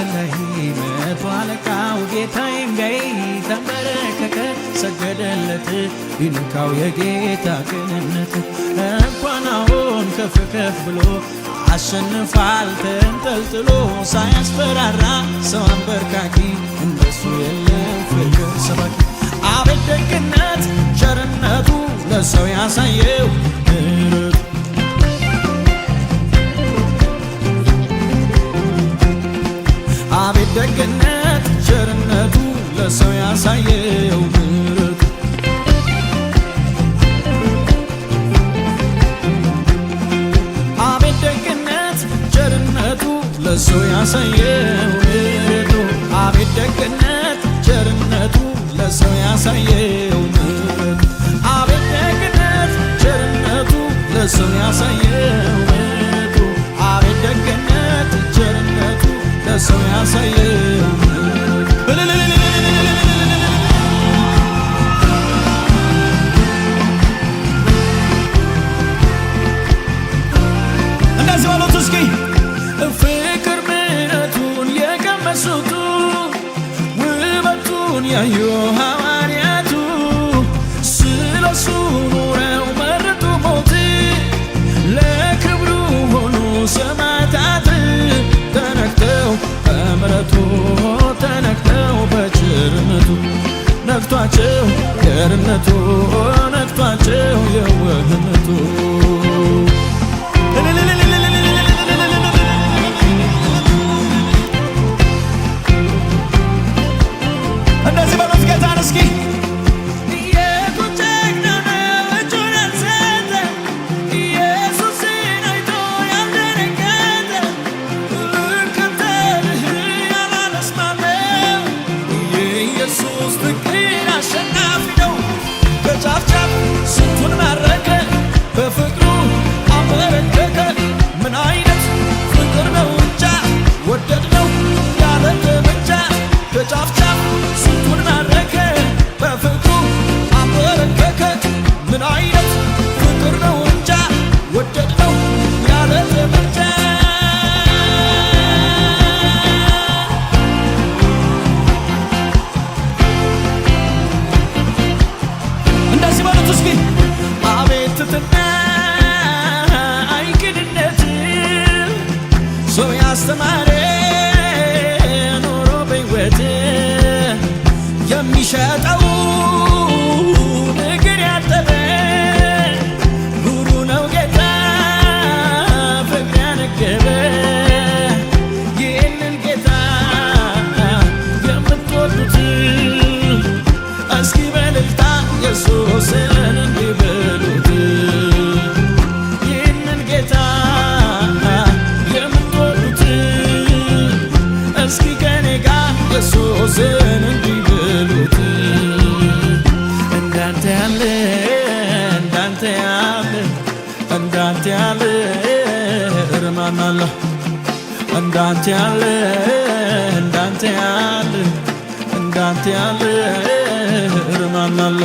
ላይ መቶ አለቃው ጌታዬን ቢያይ ተንበረከከ ሰገደለት ቢነካው የጌታ ቅንነት እንኳን አሁን ከፍ ከፍ ብሎ አሸንፏል ተንጠልጥሎ ሳያስፈራራ ሰው አንበርካኪ እንደሱ የለም ፍቅር ሰባኪ አቤት ደግነት ቸርነቱ ለሰው ያሳየው ምሕረቱ አቤት ደግነት ቸርነቱ ለሰው ያሳየው ምሕረቱ አቤት ደግነት ቸርነቱ ለሰው ያሳየው ምሕረቱ አቤት ደግነት ቸርነቱ ለሰው ያሳየው ምሕረቱ አቤት ደግነት ቸርነቱ ለሰው ያሳየው ምሕረቱ አቤት ደግነት ቸርነቱ ለሰው ያሳየው እንደዚህ በሉት እስኪ ፍቅር ምሕረቱን የቀመሱት ውበቱን ያዩ ሐዋርያቱ ስለሱ ኖረው መረጡ ሞት ለክብሩ ሆኑ ሰማዕታት ተነክተው በምሕረቱ ተነክተው በቸርነቱ ነክቷቸው ቸርነቱ ነክቷቸው የዋህነቱ እንደዚህ በሉት ጌታን እስኪ ስንቱን ማረከ በፍቅሩ አበረከከ ምን አይነት ፍቅር ነው እንጃ ወደድነው ያለ ተመቻ ከጫፍ ጫፍ ስንቱን ማረከ በፍቅሩ አበረከከ ምን አይነት ፍቅር ነው እንጃ ወደድነው ያለ ተመቻ እንደዚህ በሉት እስኪ አቤት ትሕትና አይክድነት ሰው ያስተማረ ኖሮ በሕይወት የሚሸጠው እግር ያጠበ ኑሩ ነው ጌታ ፍቅር ያነገበ ይህንን ጌታ የምትወዱት እስኪ በእልልታ ኢየሱስን እንዲህ በሉት ይህንን ጌታ የምትወዱት እስኪ ከኔ ጋር ኢየሱስን እንዲህ በሉት እንዳንተ ያለ እንዳንተ ያለ እንዳንተ ያለ እርማን አለ እንዳንተ ያለ እንዳንተ ያለ እንዳንተ ያለ እርማን አለ